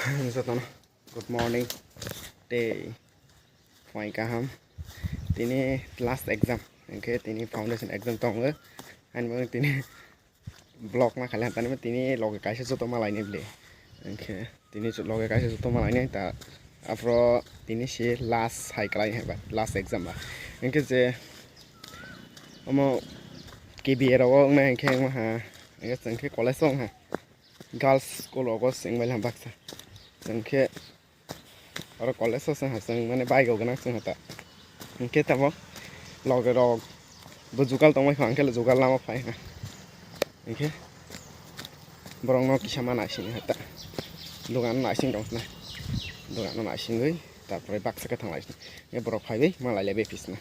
Satono. Good morning. Day. Fine kaham. Tini last exam. Okay, tini foundation exam tonga. And mo tini block na kalian tani mo tini loge kaisa soto malai ni ble. Okay, tini loge kaisa soto malai ni ta. After tini si last high kalai hai ba. Last exam ba. Okay je. Omo KBA rawang na okay mo ha. Okay, sengke college song ha. Girls school ogos sing malam baksa. Sengke orang college so seng haseng mana baik ogana seng hata. Sengke tamo log rog bujukal tong mai khang ke jukal lama phai ha. Sengke borong no kisah mana sing hata. Dogan na sing dong na. Dogan na sing goi tapore baksa ke thang lai. Ye borok phai be malai lebe pisna.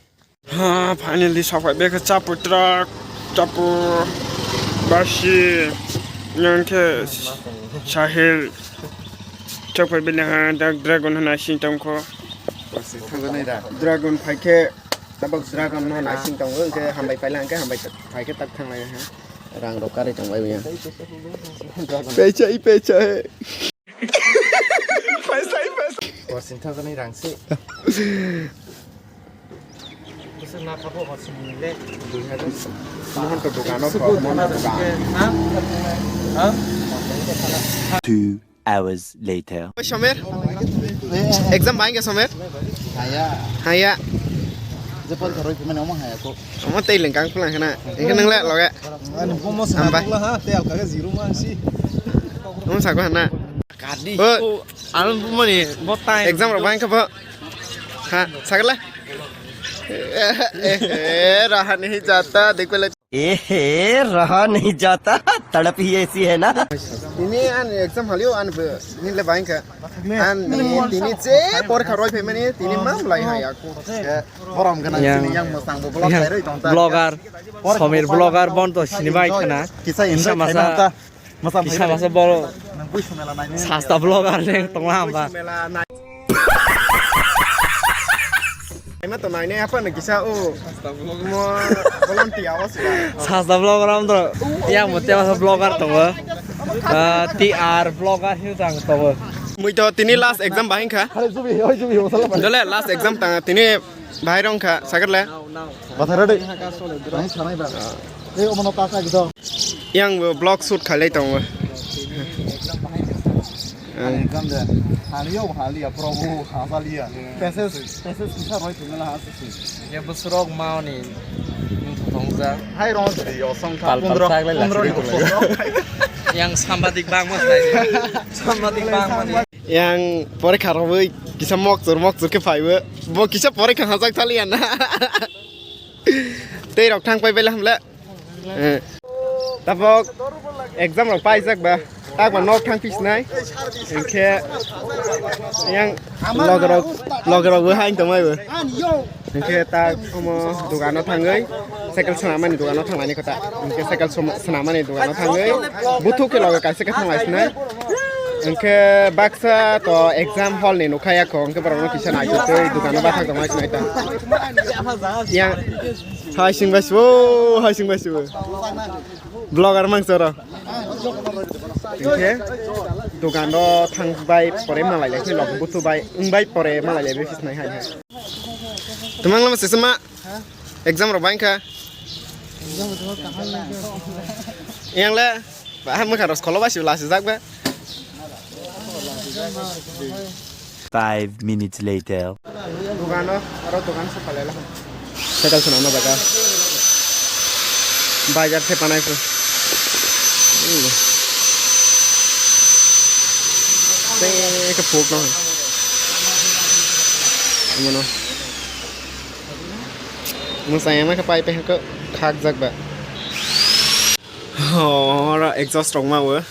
Ha finally sapai be ke capur truck capur basi yang ke Sahil capai bilang dak dragon na sing tong ko dragon phai ke tabak dragon na sing tong ke hambai pai lang ke hambai phai ke tak thang lai ha rang ro kare tong bai ya pecha paisa ko sin thang ni rang se na kapo ko sin le mohon to dukan no ko mohon dukan 2 hours later. Somer, exam baik ke Somer? Haya. Jepang terus gimana omong haya kok? Omong teh lengkang pulang kena. Ini neng lek loge. Anu mau sampai lah ha, teh kagak zero masih. Omong saku hana. Kadi. Oh, anu pun ni. Exam ro baik ke pak? Ha, sakit lah. रहा नहीं जाता देखो रहा नहीं जाता तड़प ही ऐसी है ना ini an exam halio an be ini le bank an ini ce por kharoi pe mani ini mam lai hai aku Borom kena sini yang mesang blog dari tonton. Blogger Somer blogger bon to sini baik kena Kisah indah masa masa kisah masa bol nangkui semela naik. sasta blogger neng tong lamba Emang tuh naiknya apa nih kisah mau volunteer awas ya sasta blogger am to yang mesti masa blogger to TR blogger itu tang to mui to tini last exam bahin kah dole last exam tang tini bahirong kah sakit le Bathara deh. Ini sana iba. Omong apa gitu. yang blog shoot kali tong Exam deh. Halio halia probo hasalia. Peses bisa roy tinggal hasil. ya busrok mau nih tongza Hai ron di osong Pal yang sambadik bang mas sambadik bang mas yang pore karawi kisah mok zur ke fiber bo kisah pore kan hazak thalian tei rok thang pai bela hamla tapok exam rok pai sak ba tak ba nok thang pis nai ke yang logro go hain tomai ba ke ta omo dukano thangai cycle sanamani dukano thanglani kota ke cycle sanamani dukano thangai butu ke logo kaise ka thanglai sinai ke baksa to exam hall ni nukaya ko ke barang kisah na yute dukano ba thang tomai sinai ta yang hai sing basu blogger mang soro ke dukano thangbai pore malai le log butu bai ungbai pore malai le bifis nai hai Tumang lama sesama exam ro bank ka yang le ba ham ka ros kholo ba siula sizak ba 5 minutes later. dukano aro dukan se pale la sekal sunama baga bazar se panai ko se ke phok no mono saya mah kepai pe ke khak jak ba ora exhaust rong ma we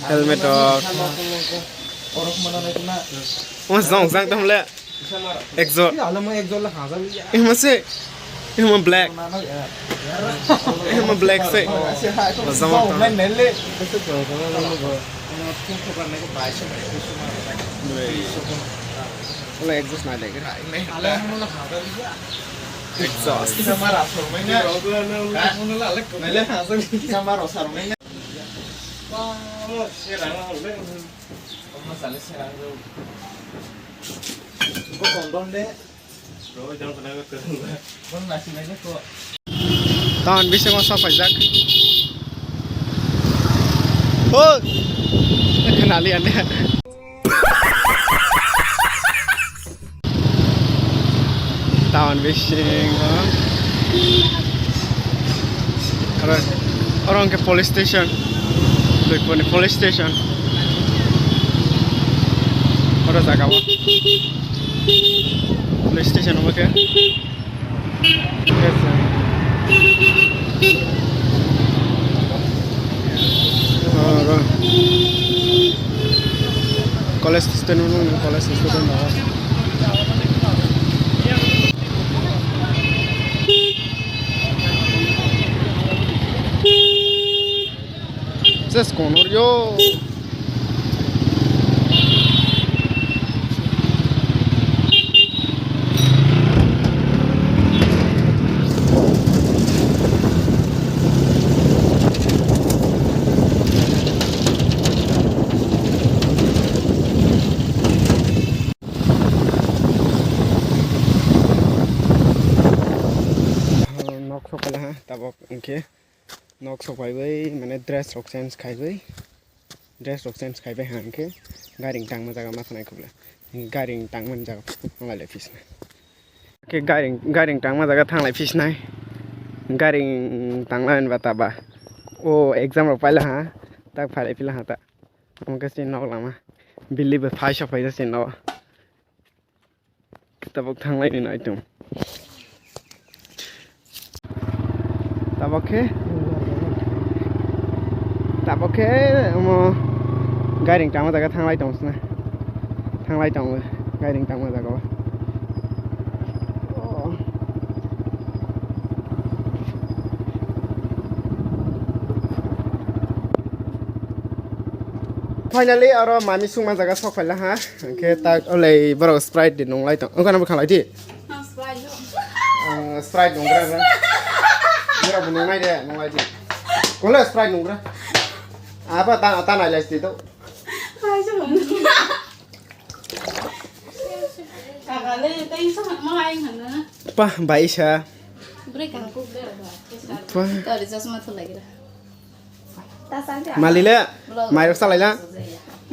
helmet dog mas zong zang tam le exhaust masih ini black ini black se zong Oleh exhaust nada ke exhaust sama rasa rumahnya có còn đón đấy ตอนวิศวะสอบไปจักโอ้ขนาดเรียนเนี่ยตอนวิศวะorang ke police station look for the police station orang jaga apa police station apa ke college student college student just corner yo nok sok lah tabok okay nok sok bai bai mane dress rok sense khai bai dress rok sense khai bai han ke garing tang ma jaga ma thanai khobla garing tang man jaga ngai le fish na ke garing tang ma jaga thanglai fish nai garing tang lan ba ta ba o exam rok paila ha tak phai pila ha ta amka sin nok lama billi ba phai sha phai da sin no tabok thanglai ni nai tum tabok mo garing tang ma jaga thanglai tong sna thanglai tong garing tang ma jaga finally aro mami sung ma jaga sok phaila ha ke ta olei bro sprite din nong lai tong angka na khalai ti sprite nong gra mira bu nong lai de nong lai ti ko le sprite nong gra apa ta nai lai ti to hai chứ không cả cả lên tay sao mà hai hẳn nữa pa bai sha break càng cục đấy pa rồi để cho mà thôi lại cái ta sáng chả malile mai rok salai la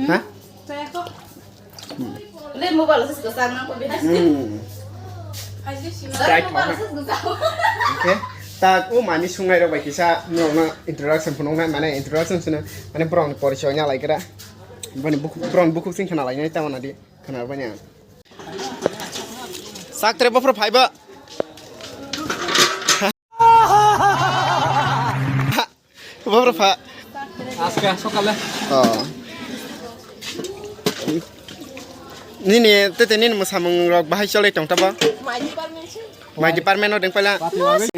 ha saya kok lên mua bảo là sẽ sang nó có biết sprite thong okay ta o mami sung nai rok bai kisa no na introduction phunong na mane introduction suna mane brown porichoy nya lai kra bani buku brown buku sing khana lai nai ta mana di khana banya sak tre bafro phaiba bafro pha আজকে সকালে nini tete nini musamung rok bahai chole tong ta ba my department no deng pala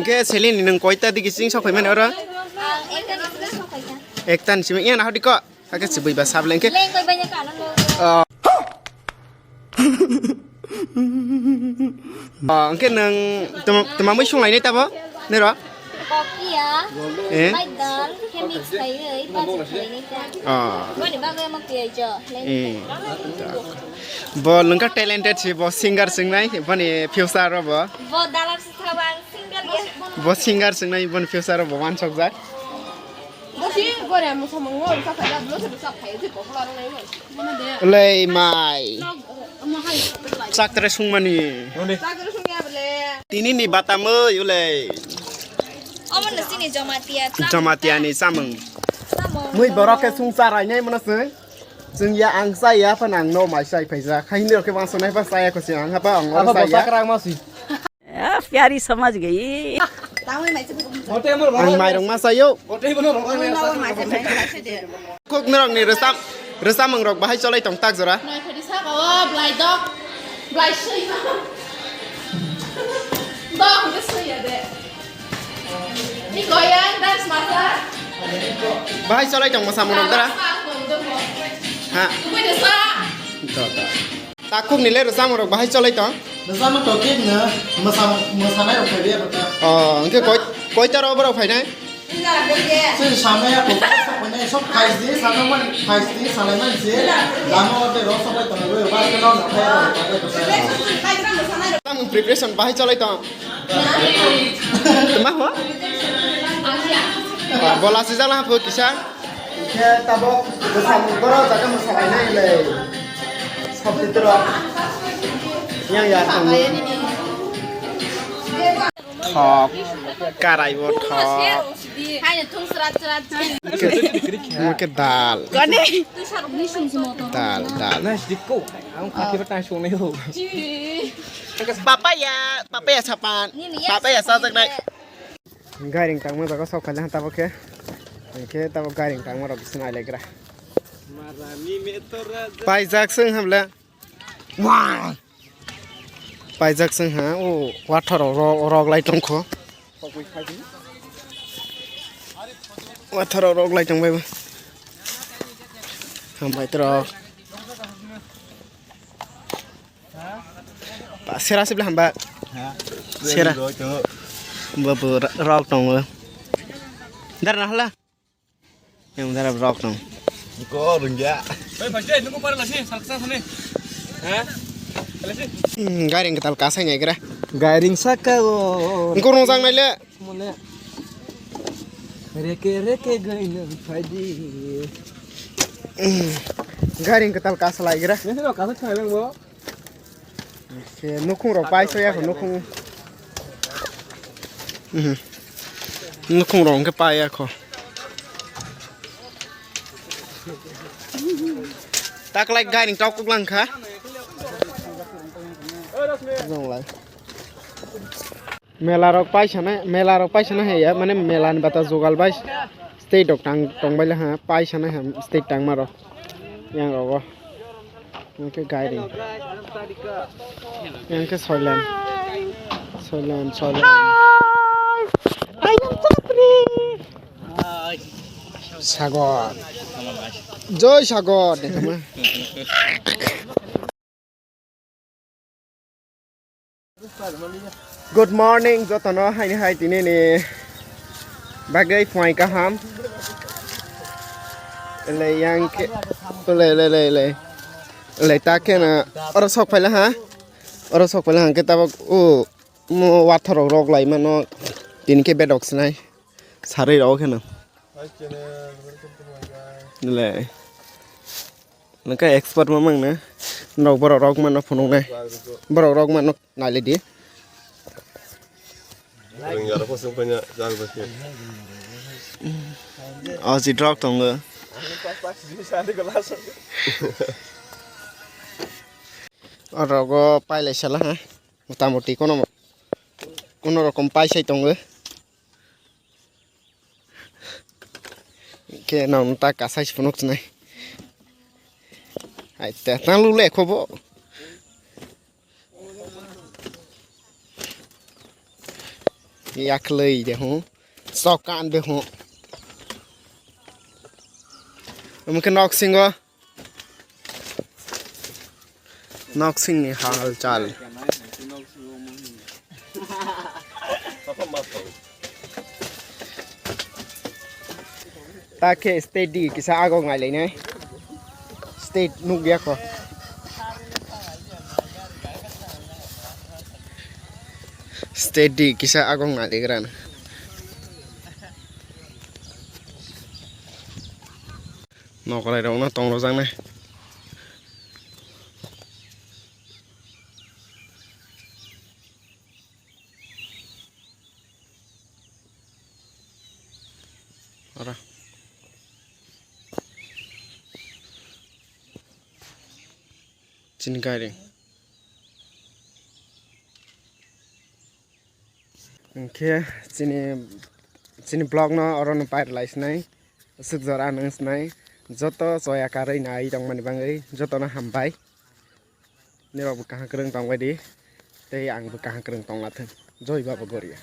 ke selin nung koita di gising sok men ora ektan simi yan ha diko ake sibui ba sab lengke lên coi banyak kan lo ke nang temamui sung lai ni ta ba ne ro kopi ya eh mai dal kem mix thấy rồi ba chỉ này ta coi để ba cái mà kia cho lên bo lungka talented si bo singer sing nai bani future ro bo vô dalam sekarang single ya bo singer sing nai bon future ro bo wan sok ja 뭐지 이거래 무슨 뭐 우리 카페 나 무슨 무슨 카페 이제 뭐 하는 거야 뭐는데 lei mai 엄마 하이 sak tre sung mani 싸그러 숨겨 볼래 tini ni batamu yulei oh mana sini jamatia jamatia ni samung sama mui borok ke sung sarai nyai mana se sung ya ang sai ya panang no mai sai phaisa khai ni ke wang sonai pa sai ko siang ha pa ong apa sai bosa ya kerang masih प्यारी समझ गई tao mới mày sẽ hotel mo ang mai rong ma sai yo hotel mo ro tao mày sẽ phải lại sẽ để kok nerong ni resam ang rok bahai cholai tong tak jora này phải đi sát vào blind dog blind suy dog cái suy à đấy đi coi anh dance master bahai cholai tong ma samung rok dara ha mới được sao ta kuk ni le resam rok bahai cholai tong nó ra nó tổ chức nữa mà sao này được phải biết được ke koi ta ro bro phai nai đi ra làm cái gì chứ sao này cũng sắp bên này सब फाइसदी साथामोन फाइसदी सालायमान जे लामो दे रस सबाय तंगो बार के नाव नाथाय ताम preparation बाहाय चलाय त मा हो बोला से जाला हो किसा के तब गोसाम बर जागा मोसालायनाय ले सब भितर yang ya thong thok karai bo thok hai là thung srat srat ke dal con đi dal Nah, sedikit. Aku kaki bertanya sung nih. papaya sapan papaya sa tak dai garing tang mo ko sok khala ta bo ke ta bo garing tang mo ro bisna legra marani metor pai jak sing hamla wow pai jak sing ha o water rog lai tong kho water rog lai tong bai ham bai tro pa sera sibla hamba sera babu rog tong dar na hala yang dar rog tong ko rungya garing ketal kasai nyai kira Garing saka wo. engko rong nai le Mulai. Reke gain fadi. garing ketal kasalai kira Ini lo kasih kalian bo. ke nukung ro pai so ya nukung nukung rong ke pai ya kho tak lai garing tok kuk lang kha rong lai मेला रक पाइछना है या माने मेला नि बाता जोगाल by state duck टंग बाइले हा पाइछना है state टंग मारो yang रगो के guiding yang ke soilan sagar joy sagar dekama good morning jotono hai tini ni bagai phoi ka ham le yang ke le ta ke na oro sok phaila ha ke ta o mo water rog lai ma no tin ke bedok snai sari ro ke na le naka expert ma mang na no boro rog ma no phonong nai boro rog ma no nai le di Aussie drop tong le. Orogo paile sala ha. Motamoti kono rokom paisai tong le. Ke naun ta kasai phonok nai. Ai ta tan lu le khobo. Yak lei de ho. Sokan be ho. Mungkin noxing ni hal chal ta ke state di kisa ago ngai le nai state nuk ya ko state di kisa ago ngai le gran nó có này đâu nó tông nó răng này rồi chín cái đi kia chín blog nó ở nó phải lại này sức giờ ăn này joto soya karai nai tong mani bangai joto na hambai ne babu kaha kereng tong wadi te ang bu kaha kereng tong lathen joy babu goria